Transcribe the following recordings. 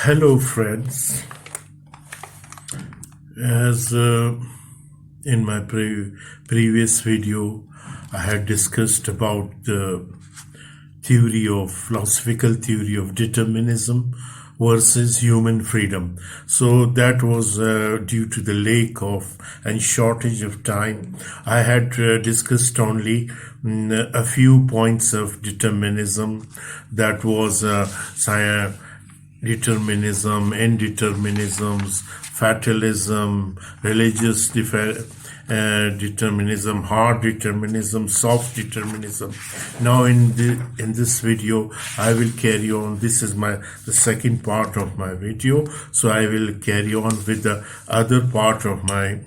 Hello, friends. As in my previous video, I had discussed about the philosophical theory of determinism versus human freedom. So that was due to the lack of and shortage of time. I had discussed only a few points of determinism. That was determinism, indeterminisms, fatalism, religious determinism, hard determinism, soft determinism. Now in this video, I will carry on. This is the second part of my video, so I will carry on with the other part of my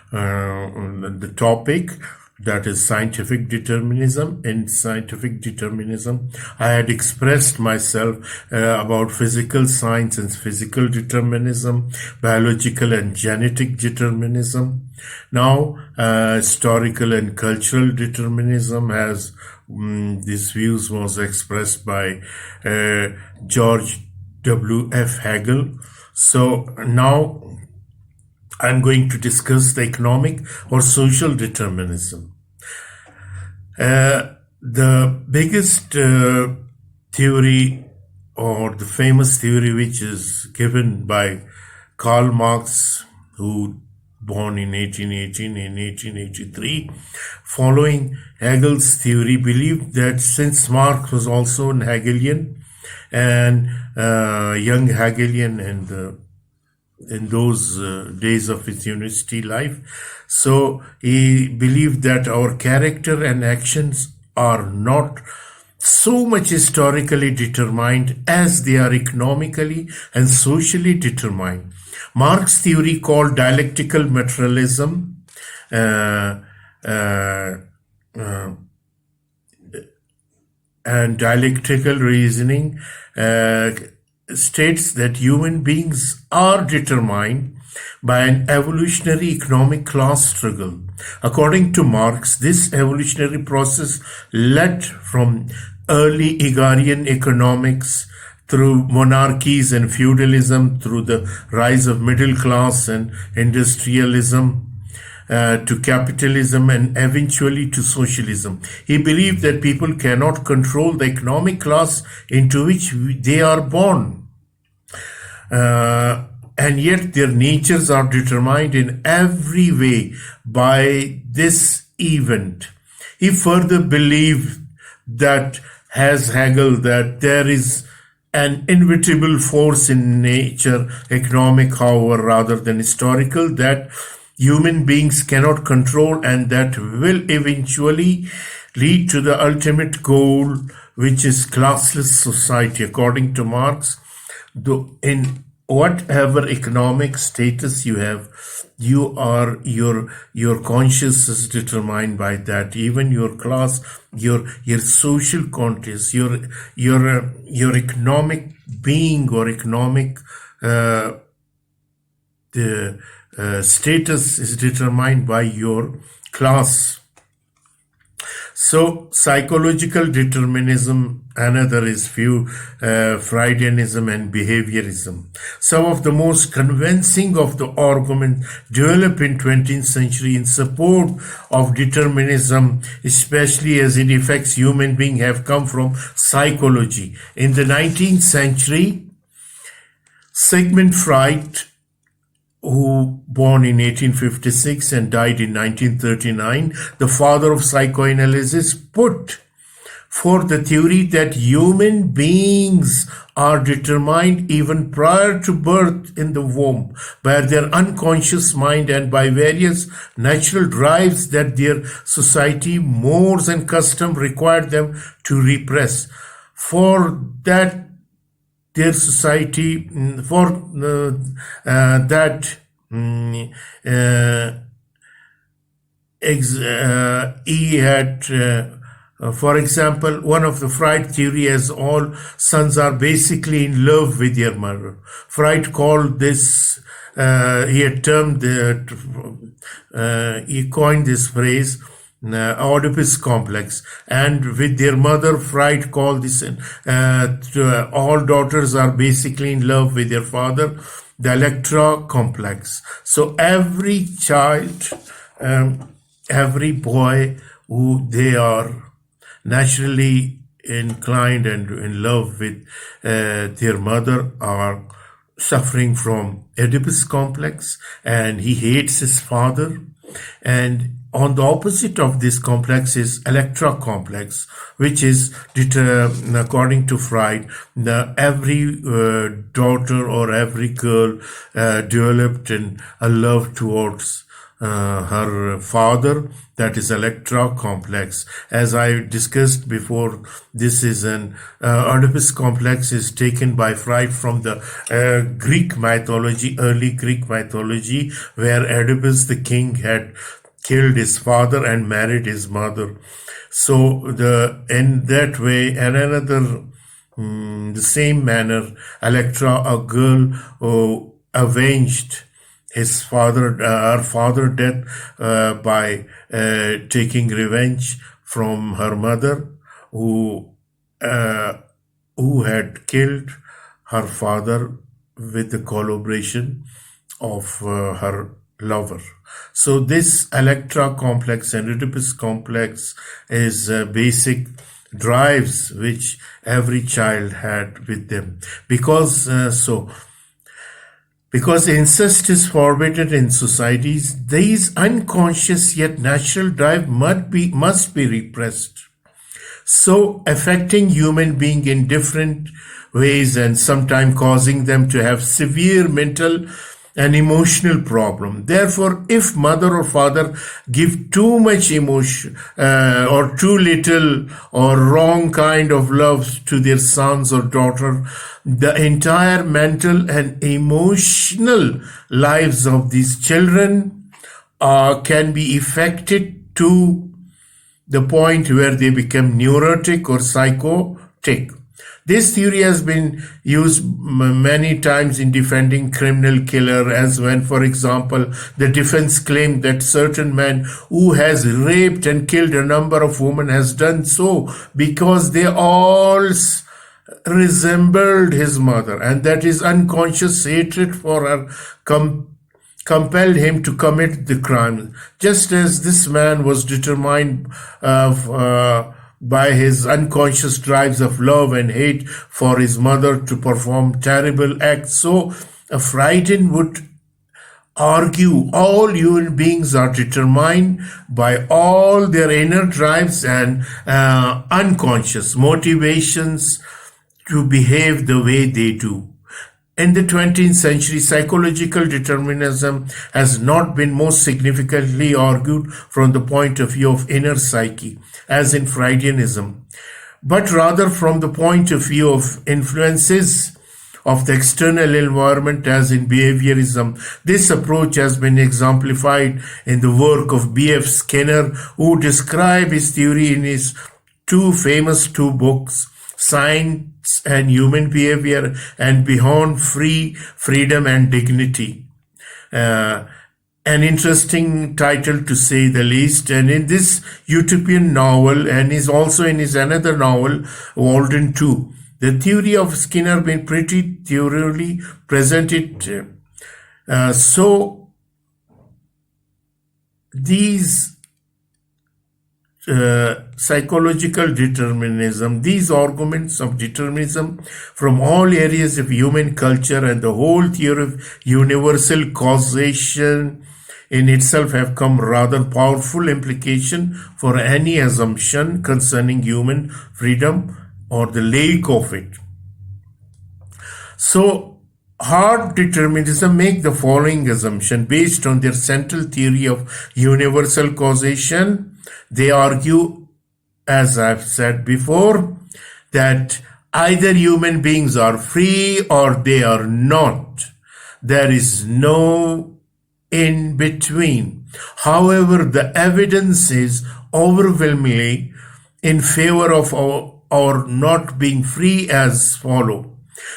the topic. That is scientific determinism. In scientific determinism, I had expressed myself about physical science and physical determinism, biological and genetic determinism. Now, historical and cultural determinism has these views was expressed by George W.F. Hegel. So now I'm going to discuss the economic or social determinism. The biggest theory or the famous theory which is given by Karl Marx, who born in 1818 and 1883, following Hegel's theory, believed that since Marx was also an Hegelian and young Hegelian and in those days of his university life. So he believed that our character and actions are not so much historically determined as they are economically and socially determined. Marx's theory, called dialectical materialism, and dialectical reasoning, states that human beings are determined by an evolutionary economic class struggle. According to Marx, this evolutionary process led from early agrarian economics through monarchies and feudalism, through the rise of middle class and industrialism, to capitalism, and eventually to socialism. He believed that people cannot control the economic class into which they are born, and yet their natures are determined in every way by this event. He further believed that, as Hegel, that there is an inevitable force in nature, economic, however, rather than historical, that human beings cannot control and that will eventually lead to the ultimate goal, which is classless society. According to Marx, in whatever economic status you have, your conscience is determined by that. Even your class, your social context, your economic being or economic status is determined by your class. So psychological determinism, another is Freudianism and behaviorism. Some of the most convincing of the arguments developed in 20th century in support of determinism, especially as it affects human beings, have come from psychology. In the 19th century, Sigmund Freud, who born in 1856 and died in 1939, the father of psychoanalysis, put forth the theory that human beings are determined even prior to birth in the womb by their unconscious mind and by various natural drives that their society, mores, and custom required them to repress. For that their society, for that he had, for example, one of the Freud theory as all sons are basically in love with their mother. Freud called this, he had termed, he coined this phrase, Oedipus complex, and with their mother, Freud called this all daughters are basically in love with their father, the Electra complex. So every child, every boy who they are naturally inclined and in love with their mother are suffering from Oedipus complex, and he hates his father. And on the opposite of this complex is Electra complex, which is, according to Freud, every daughter or every girl developed in a love towards her father, that is Electra complex. As I discussed before, this is an Oedipus complex is taken by Freud from the Greek mythology, early Greek mythology, where Oedipus the king had killed his father and married his mother. So in that way, and another the same manner, Electra, a girl who avenged her father death by taking revenge from her mother, who had killed her father with the collaboration of her lover. So this Electra complex and Oedipus complex is basic drives which every child had with them. Because incest is forbidden in societies, these unconscious yet natural drive must be repressed. So affecting human being in different ways and sometimes causing them to have severe mental and emotional problem. Therefore, if mother or father give too much emotion or too little or wrong kind of love to their sons or daughter, the entire mental and emotional lives of these children can be affected to the point where they become neurotic or psychotic. This theory has been used many times in defending criminal killer, as when, for example, the defense claimed that certain man who has raped and killed a number of women has done so because they all resembled his mother, and that his unconscious hatred for her compelled him to commit the crime, just as this man was determined by his unconscious drives of love and hate for his mother to perform terrible acts. So a Freudian would argue all human beings are determined by all their inner drives and unconscious motivations to behave the way they do. In the 20th century, psychological determinism has not been most significantly argued from the point of view of inner psyche, as in Freudianism, but rather from the point of view of influences of the external environment, as in behaviorism. This approach has been exemplified in the work of B.F. Skinner, who described his theory in his two famous books, Science and Human Behavior and Beyond Freedom and Dignity. An interesting title, to say the least. And in this utopian novel, and is also in his another novel, Walden 2, the theory of Skinner been pretty thoroughly presented. So these psychological determinism, these arguments of determinism from all areas of human culture and the whole theory of universal causation in itself have come rather powerful implication for any assumption concerning human freedom or the lack of it. So hard determinism make the following assumption based on their central theory of universal causation. They argue, as I've said before, that either human beings are free or they are not. There is no in between. However, the evidence is overwhelmingly in favor of our not being free as follow.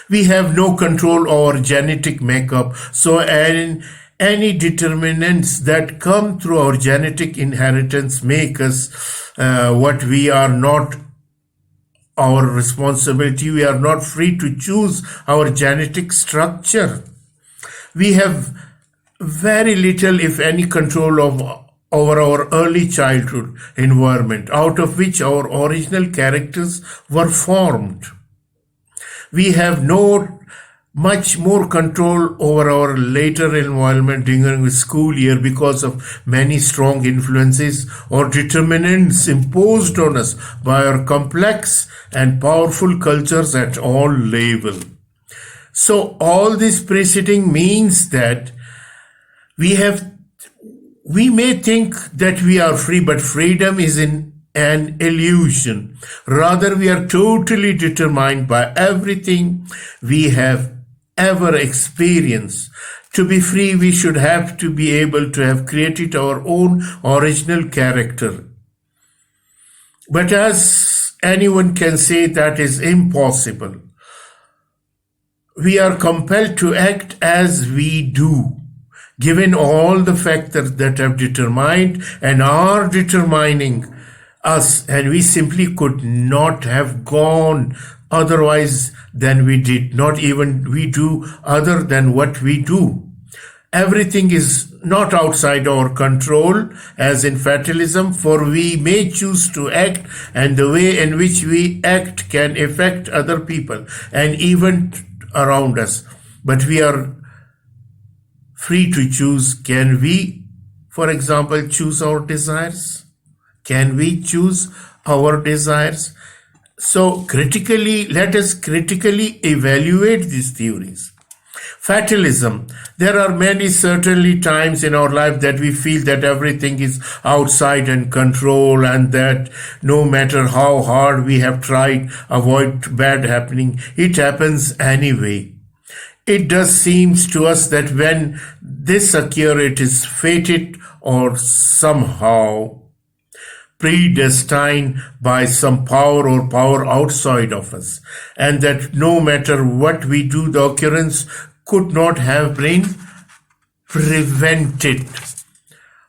We have no control over genetic makeup, so Any determinants that come through our genetic inheritance make us what we are not our responsibility. We are not free to choose our genetic structure. We have very little, if any, control over our early childhood environment, out of which our original characters were formed. We have no much more control over our later environment during the school year because of many strong influences or determinants imposed on us by our complex and powerful cultures at all levels. So all this preceding means that we may think that we are free, but freedom is an illusion. Rather, we are totally determined by everything we have ever experienced. To be free, we should have to be able to have created our own original character. But as anyone can say, that is impossible. We are compelled to act as we do, given all the factors that have determined and are determining us, and we simply could not have gone otherwise than we did, not even we do other than what we do. Everything is not outside our control, as in fatalism, for we may choose to act, and the way in which we act can affect other people and even around us. But we are free to choose. Can we, for example, choose our desires? Can we choose our desires? So let us critically evaluate these theories. Fatalism. There are many certainly times in our life that we feel that everything is outside and control, and that no matter how hard we have tried avoid bad happening, it happens anyway. It does seem to us that when this occurs, it is fated or somehow predestined by some power or power outside of us, and that no matter what we do, the occurrence could not have been prevented.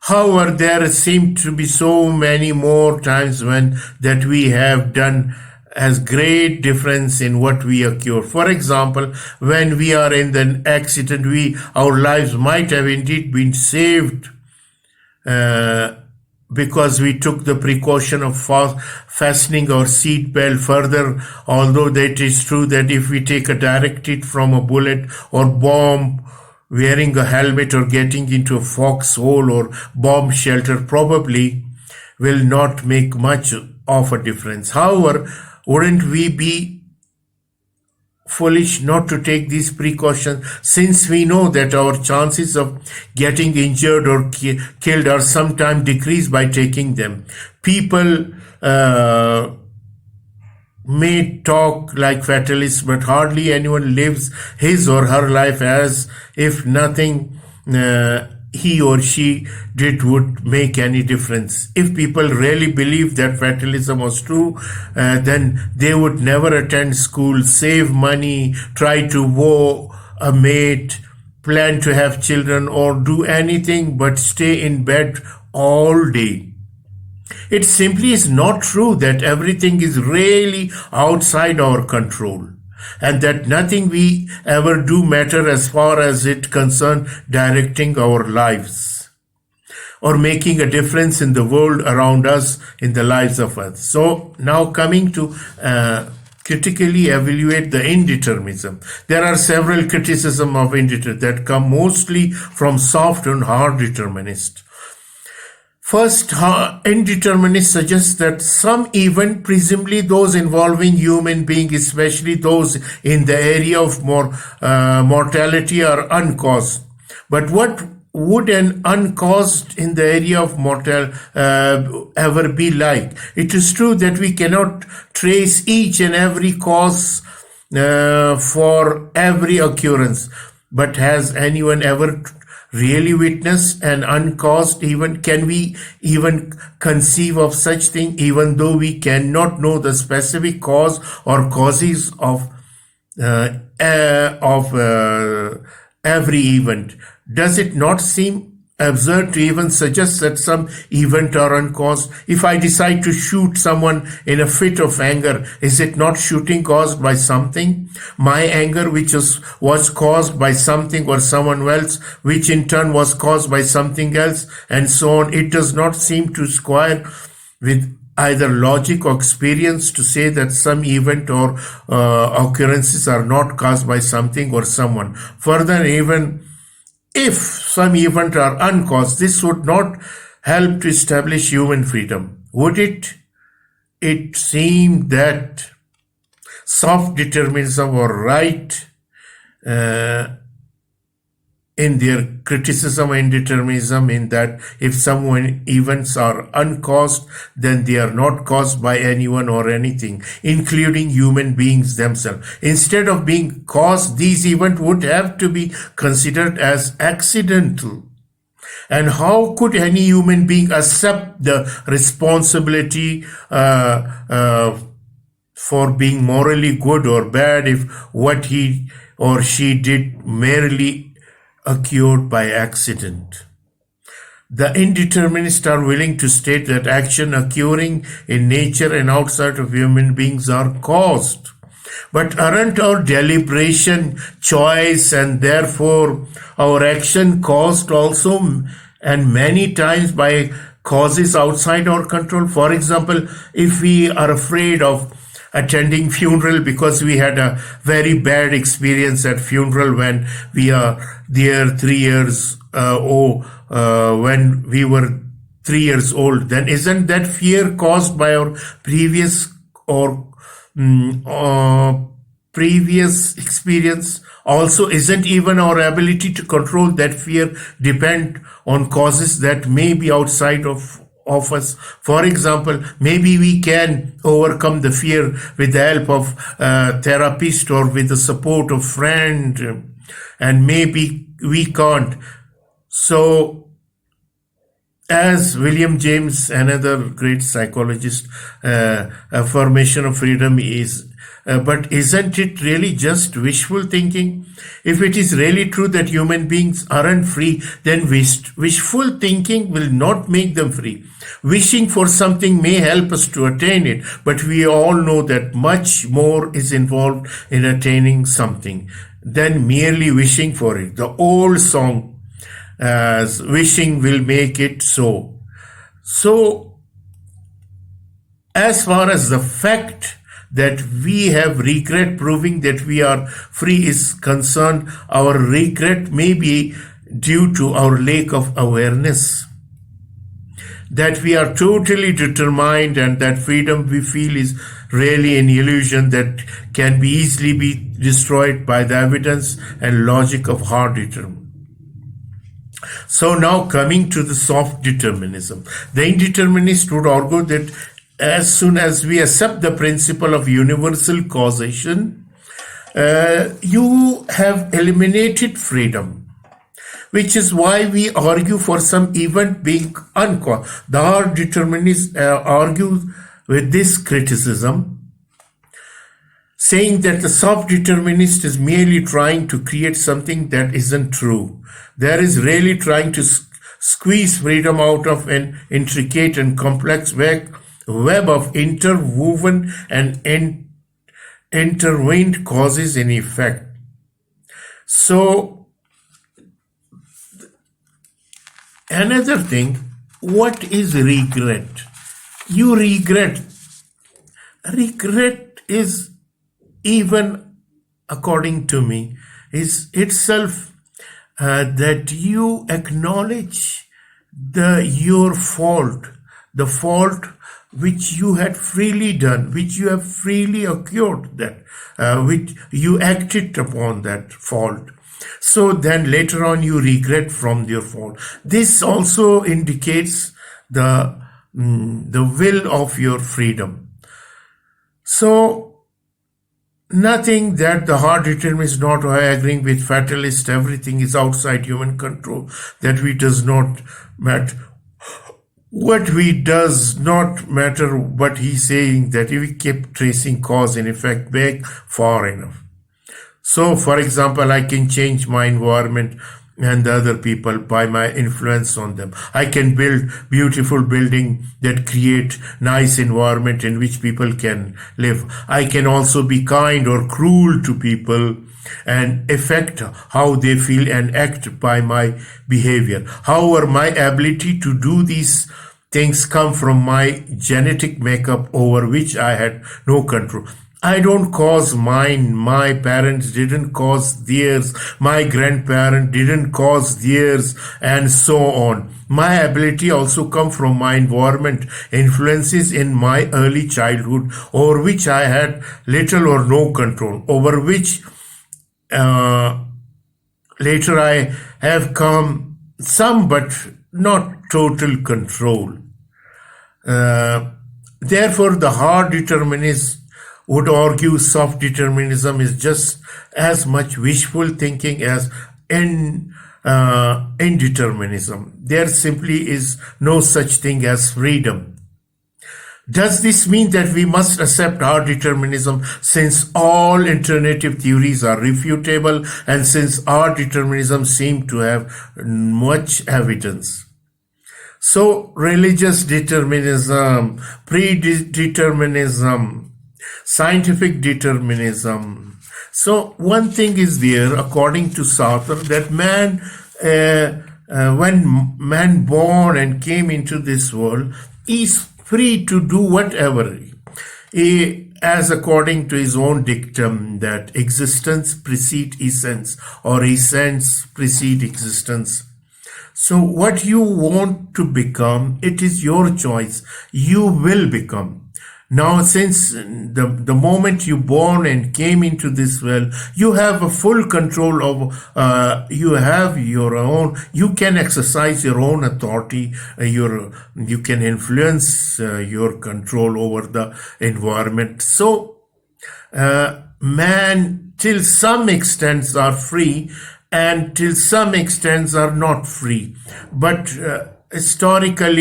However, there seem to be so many more times when that we have done has great difference in what we occur. For example, when we are in an accident, our lives might have indeed been saved because we took the precaution of fastening our seat belt further, although that is true that if we take a direct hit from a bullet or bomb, wearing a helmet or getting into a foxhole or bomb shelter probably will not make much of a difference. However, wouldn't we be foolish not to take these precautions, since we know that our chances of getting injured or killed are sometimes decreased by taking them? People may talk like fatalists, but hardly anyone lives his or her life as if nothing he or she did would make any difference. If people really believed that fatalism was true, then they would never attend school, save money, try to woo a mate, plan to have children, or do anything but stay in bed all day. It simply is not true that everything is really outside our control, and that nothing we ever do matter as far as it concerns directing our lives or making a difference in the world around us, in the lives of us. So now coming to critically evaluate the indeterminism. There are several criticisms of indeterminism that come mostly from soft and hard determinists. First, indeterminists suggest that some event, presumably those involving human beings, especially those in the area of mortality, are uncaused. But what would an uncaused in the area of mortal ever be like? It is true that we cannot trace each and every cause for every occurrence, but has anyone ever really witnessed an uncaused event? Can we even conceive of such thing, even though we cannot know the specific cause or causes of every event? Does it not seem absurd to even suggest that some event are uncaused? If I decide to shoot someone in a fit of anger, is it not shooting caused by something? My anger, which was caused by something or someone else, which in turn was caused by something else, and so on. It does not seem to square with either logic or experience to say that some event or occurrences are not caused by something or someone. Further, even if some events are uncaused, this would not help to establish human freedom, would it? It seemed that soft determinism were right in their criticism and determinism, in that if some events are uncaused, then they are not caused by anyone or anything, including human beings themselves. Instead of being caused, these events would have to be considered as accidental. And how could any human being accept the responsibility for being morally good or bad if what he or she did merely occurred by accident? The indeterminists are willing to state that action occurring in nature and outside of human beings are caused. But aren't our deliberation, choice, and therefore our action caused also, and many times by causes outside our control? For example, if we are afraid of attending funeral because we had a very bad experience at funeral when we are there 3 years when we were 3 years old, then isn't that fear caused by our previous previous experience? Also, isn't even our ability to control that fear depend on causes that may be outside of us? For example, maybe we can overcome the fear with the help of a therapist or with the support of friend, and maybe we can't. So, as William James, another great psychologist, affirmation of freedom is, but isn't it really just wishful thinking? If it is really true that human beings aren't free, then wishful thinking will not make them free. Wishing for something may help us to attain it, but we all know that much more is involved in attaining something than merely wishing for it. The old song, as wishing will make it so. So, as far as the fact that we have regret proving that we are free is concerned, our regret may be due to our lack of awareness that we are totally determined, and that freedom we feel is really an illusion that can be easily be destroyed by the evidence and logic of hard determinism. So now coming to the soft determinism, the indeterminist would argue that as soon as we accept the principle of universal causation, you have eliminated freedom, which is why we argue for some event being uncaused. The hard determinists argue with this criticism, saying that the soft determinist is merely trying to create something that isn't true. There is really trying to squeeze freedom out of an intricate and complex web of interwoven and intertwined causes and effect. So, another thing, what is regret? You regret. Regret is, even according to me, is itself that you acknowledge your fault, the fault which you had freely done, which you have freely occurred, that which you acted upon that fault. So then later on you regret from your fault. This also indicates the will of your freedom. So nothing that the hard determinist not agreeing with fatalist, everything is outside human control, that we does not matter. What we does not matter, but he's saying that if we keep tracing cause and effect back far enough. So, for example, I can change my environment and the other people by my influence on them. I can build beautiful building that create nice environment in which people can live. I can also be kind or cruel to people and affect how they feel and act by my behavior. However, my ability to do these things come from my genetic makeup over which I had no control. I don't cause mine. My parents didn't cause theirs. My grandparent didn't cause theirs, and so on. My ability also come from my environment, influences in my early childhood, over which I had little or no control, over which uh, later I have come some but not total control. Uh, Therefore, the hard determinist would argue soft determinism is just as much wishful thinking as indeterminism. There simply is no such thing as freedom. Does this mean that we must accept hard determinism since all alternative theories are refutable and since hard determinism seems to have much evidence? So, religious determinism, predeterminism, scientific determinism. So, one thing is there, according to Sartre, that when man born and came into this world, is free to do whatever. As according to his own dictum, that existence precedes essence, or essence precedes existence. So what you want to become, it is your choice. You will become. Now, since the moment you born and came into this world, you have a full control of, you have your own, you can exercise your own authority, you can influence your control over the environment. So, man, till some extents are free, and till some extents are not free. But historical,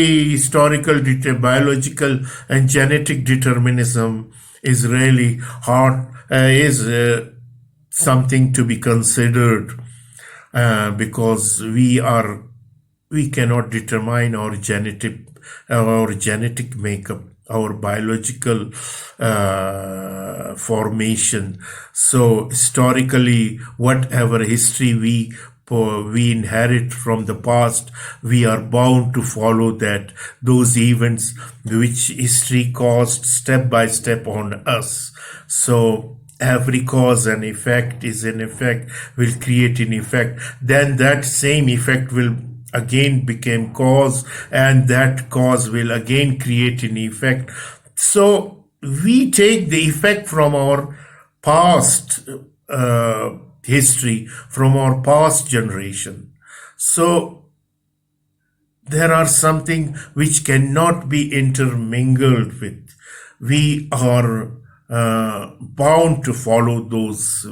biological, and genetic determinism is really hard, is something to be considered, because we cannot determine our genetic makeup, our biological formation. So historically, whatever history we inherit from the past, we are bound to follow those events which history caused step by step on us. So every cause and effect is an effect, will create an effect. Then that same effect will again become cause, and that cause will again create an effect. So we take the effect from our past history, from our past generation. So there are something which cannot be intermingled with. We are bound to follow those.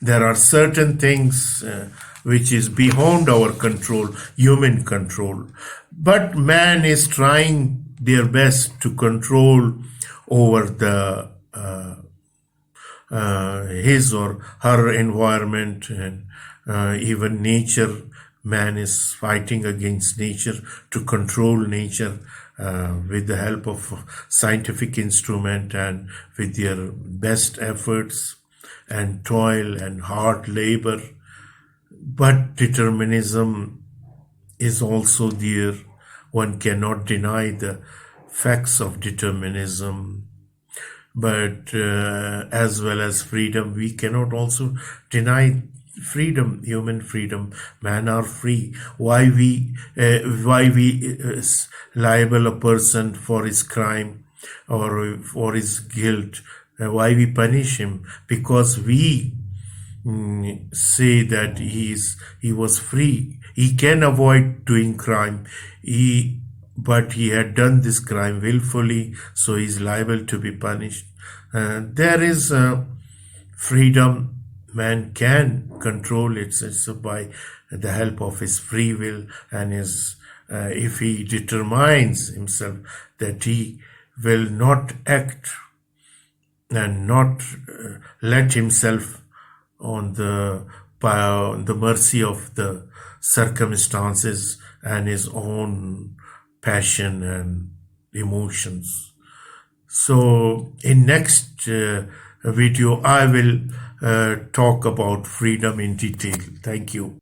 There are certain things which is beyond our control, human control. But man is trying their best to control over his or her environment, and even nature. Man is fighting against nature to control nature with the help of scientific instrument and with their best efforts and toil and hard labor. But determinism is also there. One cannot deny the facts of determinism. But as well as freedom, we cannot also deny freedom, human freedom. Man are free. Why we liable a person for his crime or for his guilt? Why we punish him? Because we say that he was free. He can avoid doing crime. But he had done this crime willfully, so he's liable to be punished. There is freedom. Man can control it by the help of his free will, and if he determines himself that he will not act and not let himself on the by the mercy of the circumstances and his own passion and emotions. So in next video, I will talk about freedom in detail. Thank you.